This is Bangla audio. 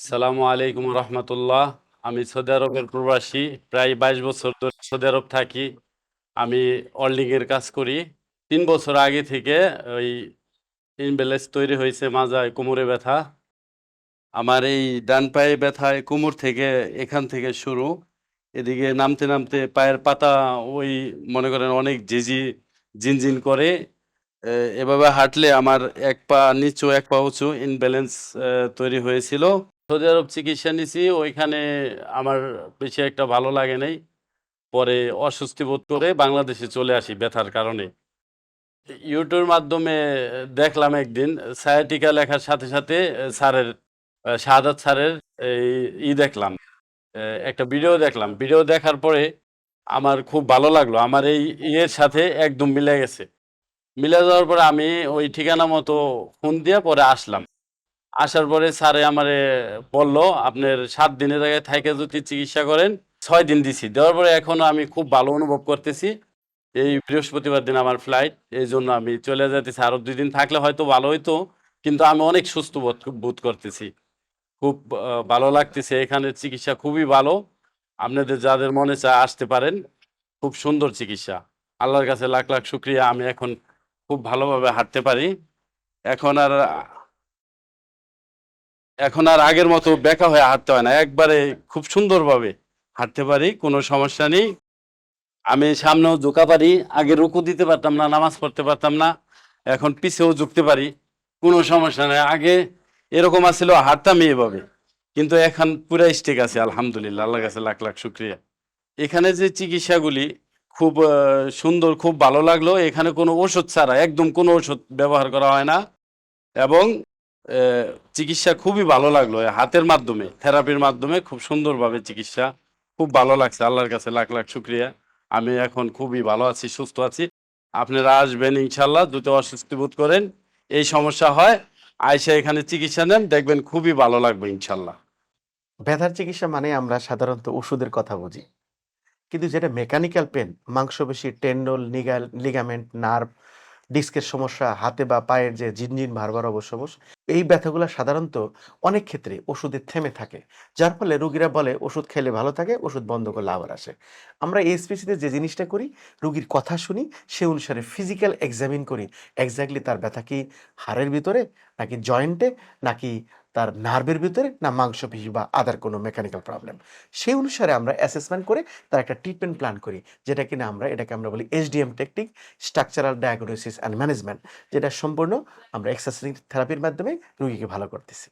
সালামু আলাইকুম রহমতুল্লাহ। আমি সৌদি আরবের প্রবাসী, প্রায় 22 বছর ধরে সৌদি আরব থাকি। আমি ওয়েল্ডিং এর কাজ করি। 3 বছর আগে থেকে ওই ইমব্যালেন্স তৈরি হয়েছে মাজায় কোমরে ব্যথা। আমার এই ডান পায়ে ব্যথায় কোমর থেকে, এখান থেকে শুরু, এদিকে নামতে নামতে পায়ের পাতা ওই মনে করেন অনেক জিনজিন করে। এভাবে হাঁটলে আমার এক পা নিচু এক পা উঁচু ইনব্যালেন্স তৈরি হয়েছিল। সৌদি আরব চিকিৎসা নিছি, ওইখানে আমার বেশি একটা ভালো লাগে নাই। পরে অস্বস্তি বোধ করে বাংলাদেশে চলে আসি ব্যথার কারণে। ইউটিউবের মাধ্যমে দেখলাম একদিন সায়াটিকা লেখার সাথে সাথে স্যারের, শাহাদাত স্যারের এই দেখলাম, একটা ভিডিও দেখলাম। ভিডিও দেখার পরে আমার খুব ভালো লাগলো, আমার এই ইয়ের সাথে একদম মিলে গেছে। মিলে যাওয়ার পরে আমি ওই ঠিকানা মতো ফোন দিয়ে পরে আসলাম। আসার পরে স্যারে আমারে বলল, আপনার 7 দিনের জায়গায় থাইকে যদি চিকিৎসা করেন, 6 দিন দিছি। দেওয়ার পরে এখনো আমি খুব ভালো অনুভব করতেছি। এই বৃহস্পতিবার দিন আমার ফ্লাইট, এই জন্য আমি চলে যেতেছি। আরো 2 দিন থাকলে হয়তো ভালো হইতো, কিন্তু আমি অনেক সুস্থ বোধ করতেছি। খুব ভালো লাগতেছে। এখানের চিকিৎসা খুবই ভালো। আপনাদের যাদের মনে চায় আসতে পারেন। খুব সুন্দর চিকিৎসা। আল্লাহর কাছে লাখ লাখ শুক্রিয়া, আমি এখন খুব ভালোভাবে হাঁটতে পারি। এখন আর এখন আর আগের মতো বেঁকা হয়ে হাঁটতে হয় না, একবারে খুব সুন্দরভাবে হাঁটতে পারি, কোনো সমস্যা নেই। আমি সামনেও ঝুঁকা পারি, আগে রুকু দিতে পারতাম না, নামাজ পড়তে পারতাম না, এখন পিছেও ঝুঁকতে পারি, কোনো সমস্যা নেই। আগে এরকম আছিল, হাঁটতাম এভাবে, কিন্তু এখন পুরা স্টেক আছে আলহামদুলিল্লাহ, আল্লাহর কাছে লাখ লাখ শুক্রিয়া। এখানে যে চিকিৎসাগুলি খুব সুন্দর, খুব ভালো লাগলো। এখানে কোনো ওষুধ ছাড়া, একদম কোনো ওষুধ ব্যবহার করা হয় না, এবং চিকিৎসা খুবই ভালো লাগলো। হাতের মাধ্যমে, থেরাপির মাধ্যমে খুব সুন্দরভাবে চিকিৎসা, খুব ভালো লাগছে। আল্লাহর কাছে লাখ লাখ শুক্রিয়া। আমি এখন খুবই ভালো আছি, সুস্থ আছি। আপনারা আসবেন ইনশাল্লাহ, দ্রুত অস্বস্তি বোধ করেন, এই সমস্যা হয়, আয়সা এখানে চিকিৎসা নেন, দেখবেন খুবই ভালো লাগবে ইনশাল্লাহ। ব্যথার চিকিৎসা মানে আমরা সাধারণত ওষুধের কথা বুঝি, কিন্তু যেটা মেকানিক্যাল পেন, মাংসপেশি, টেন্ডল, লিগামেন্ট, নার্ভ, ডিস্কের সমস্যা, হাতে বা পায়ের যে ঝিনঝিন ভারবার অবশ্যবশ, এই ব্যথাগুলো সাধারণত অনেক ক্ষেত্রে ওষুধে থেমে থাকে, যার ফলে রোগীরা বলে ওষুধ খেলে ভালো থাকে, ওষুধ বন্ধ করলে আবার আসে। আমরা এসপিসিতে যে জিনিসটা করি, রোগীর কথা শুনি, সে অনুসারে ফিজিক্যাল এক্সামিন করি, এক্স্যাক্টলি তার ব্যথা কি হাড়ের ভিতরে, নাকি জয়েন্টে, নাকি তার নার্ভের ভিতরে, না মাংসপেশি বা আদার কোনো মেকানিক্যাল প্রবলেম। সেই অনুসারে আমরা অ্যাসেসমেন্ট করে তার একটা ট্রিটমেন্ট প্ল্যান করি, যেটা কিনা এটাকে আমরা বলি SDM technique, structural diagnosis and management, যেটা সম্পূর্ণ আমরা এক্সারসাইজ থেরাপির মাধ্যমে রোগীকে ভালো করতেছি।